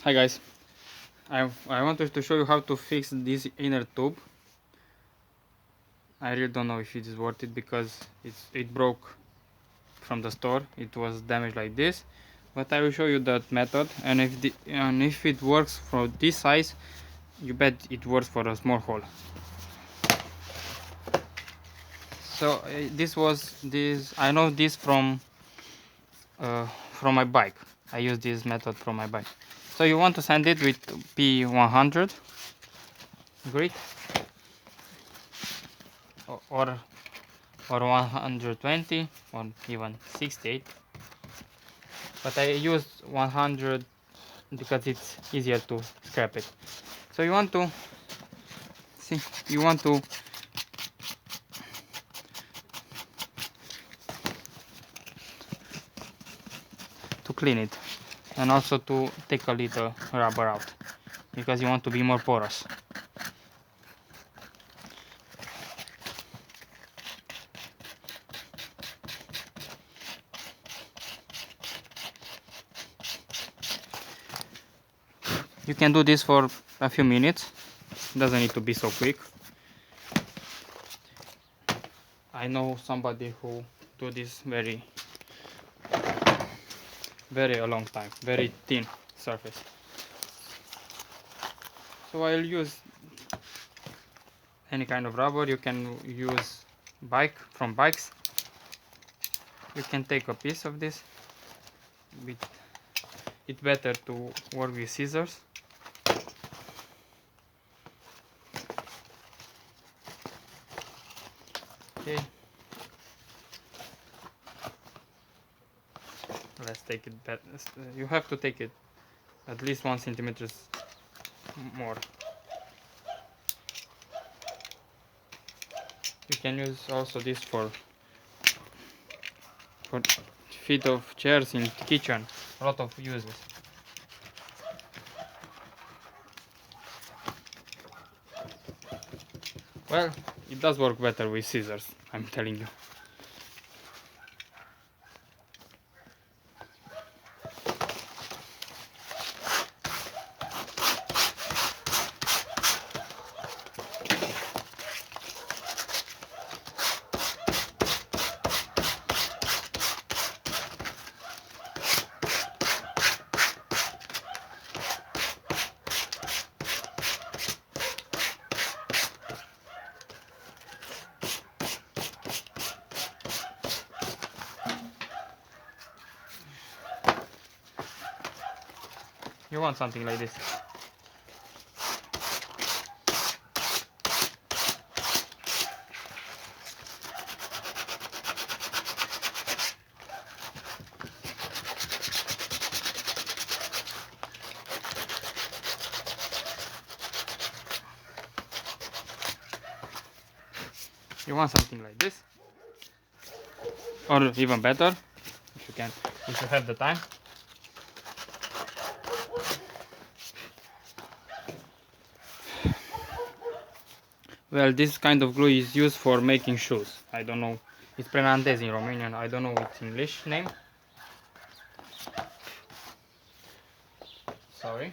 Hi guys, I wanted to show you how to fix this inner tube. I really don't know if it is worth it because it broke from the store. It was damaged like this, but I will show you that method, and if it works for this size, you bet it works for a small hole. So this I know this from my bike. I use this method from my bike. So you want to sand it with P100 grit or 120 or even 68, but I use 100 because it's easier to scrap it. So you want to see, you want to clean it and also to take a little rubber out because you want to be more porous. You can do this for a few minutes, doesn't need to be so quick. I know somebody who do this very a long time, very thin surface. So I'll use any kind of rubber. You can use from bikes. You can take a piece of this. It's better to work with scissors. Okay, let's take it back. You have to take it at least 1 centimeter more. You can use also this for feet of chairs in the kitchen. A lot of uses. Well, it does work better with scissors, I'm telling you. You want something like this. You want something like this, or even better, if you have the time. Well, this kind of glue is used for making shoes. I don't know, it's Prenantez in Romanian. I don't know its English name. Sorry.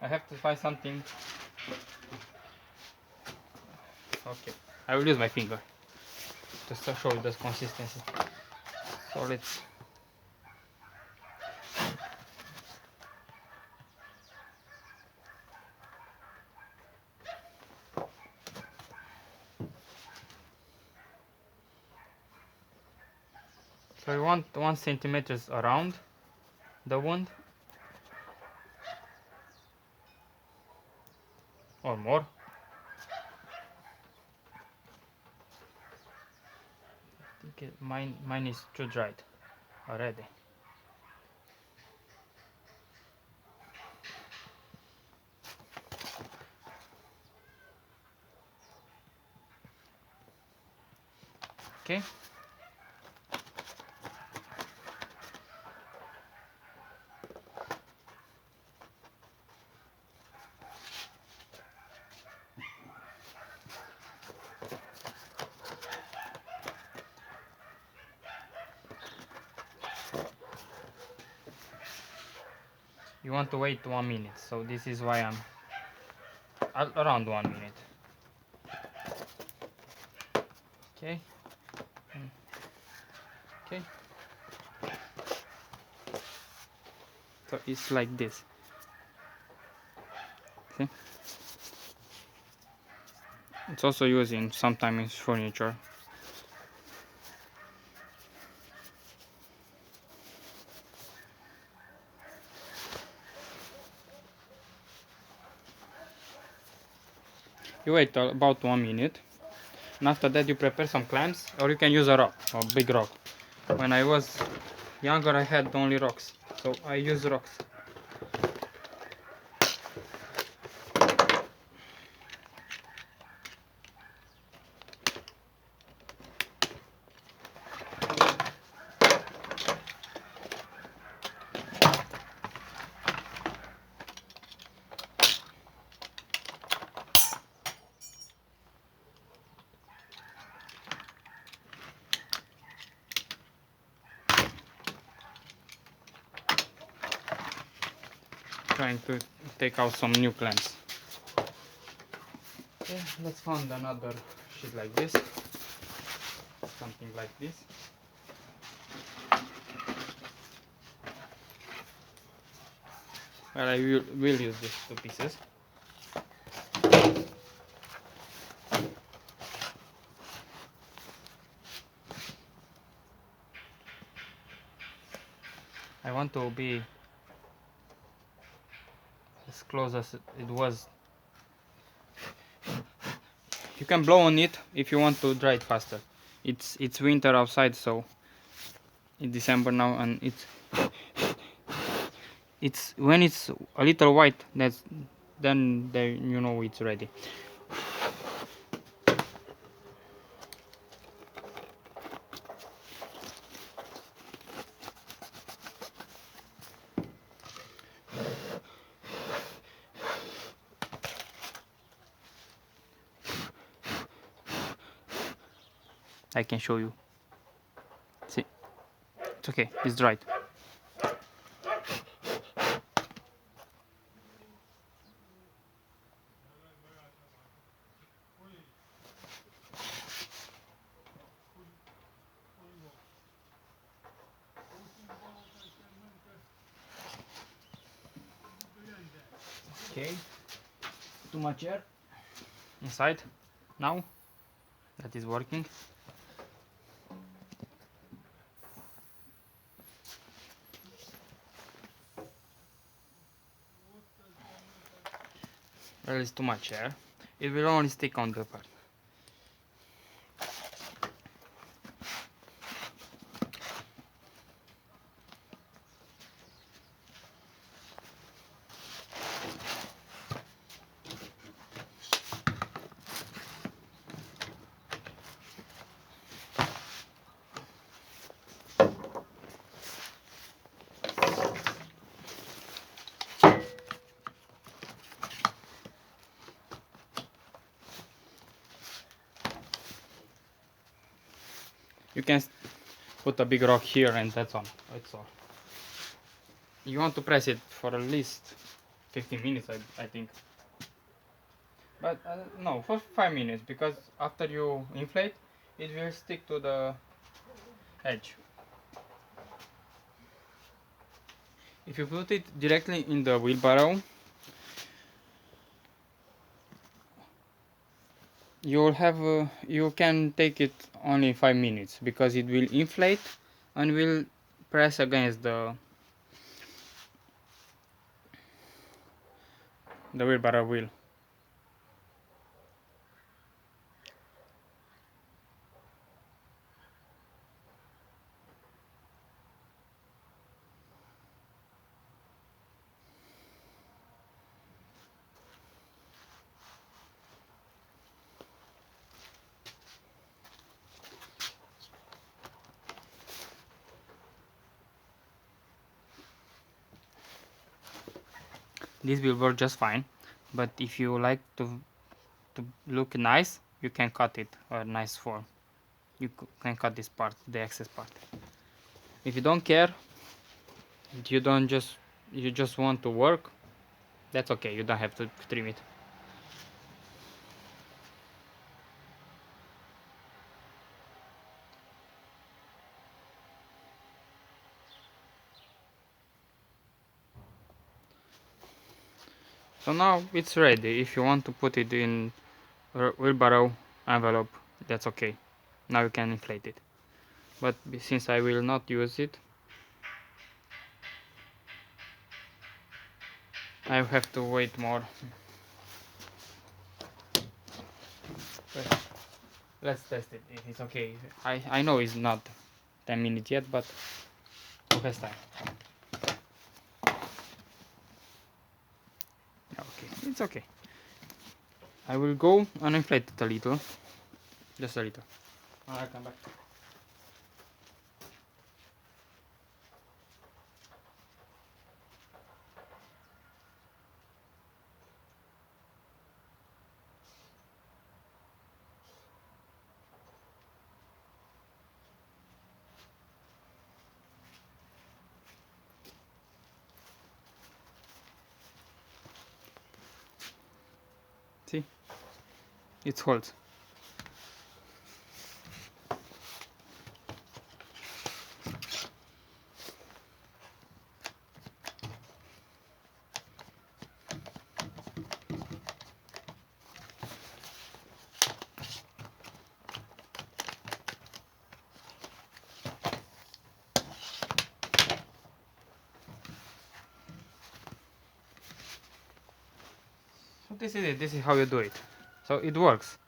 I have to find something. Okay, I will use my finger just to show you the consistency. So let's. So you want 1 centimeter around the wound or more. Okay, mine is too dried already. Okay. you want to wait 1 minute, so this is why I'm around 1 minute. Okay. Okay. So it's like this. See? It's also used in sometimes in furniture. You wait about 1 minute, and after that you prepare some clamps, or you can use a rock, a big rock. When I was younger I had only rocks, so I use rocks. Trying to take out some new clamps. Okay, let's find another sheet like this, something like this. Well, I will use these two pieces. I want to be as close as it was. You can blow on it if you want to dry it faster. It's winter outside, so it's December now, and it's when it's a little white, then you know it's ready. I can show you. See, it's okay, it's dried. Okay, too much air inside now that is working. Well, it's too much air. It will only stick on the part. You can put a big rock here, and that's all. You want to press it for at least 15 minutes, I think. But no, for 5 minutes, because after you inflate, it will stick to the edge. If you put it directly in the wheelbarrow, you can take it only 5 minutes, because it will inflate and will press against the wheelbarrow wheel. This will work just fine, but if you like to look nice, you can cut it a nice form. You can cut this part, the excess part. If you don't care, you don't just you just want to work, that's okay, you don't have to trim it. So now it's ready. If you want to put it in wheelbarrow envelope, that's okay. Now you can inflate it. But since I will not use it, I have to wait more. Let's test it if it's okay. I know it's not 10 minutes yet, but who has time? Okay, it's okay. I will go and inflate it a little. Just a little. I'll come back. See? It holds. So this is it. This is how you do it. So it works.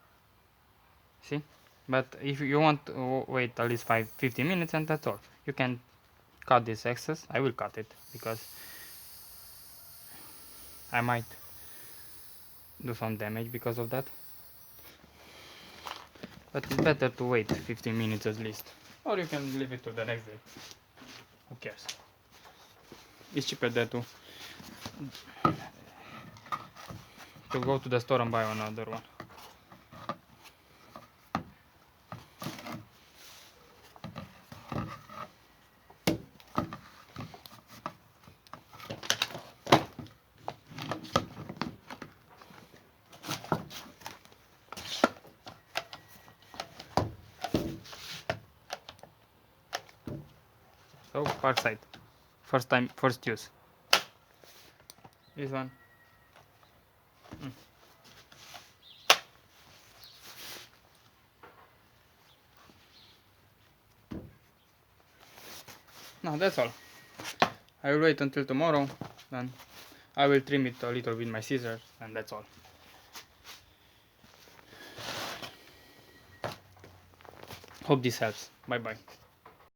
See? But if you want to wait at least 15 minutes, and that's all. You can cut this excess. I will cut it because I might do some damage because of that. But it's better to wait 15 minutes at least. Or you can leave it to the next day. Who cares? It's cheaper there to go to the store and buy another one. So far side. First use. This one. No, that's all. I will wait until tomorrow, then I will trim it a little with my scissors, and that's all. Hope this helps. Bye bye.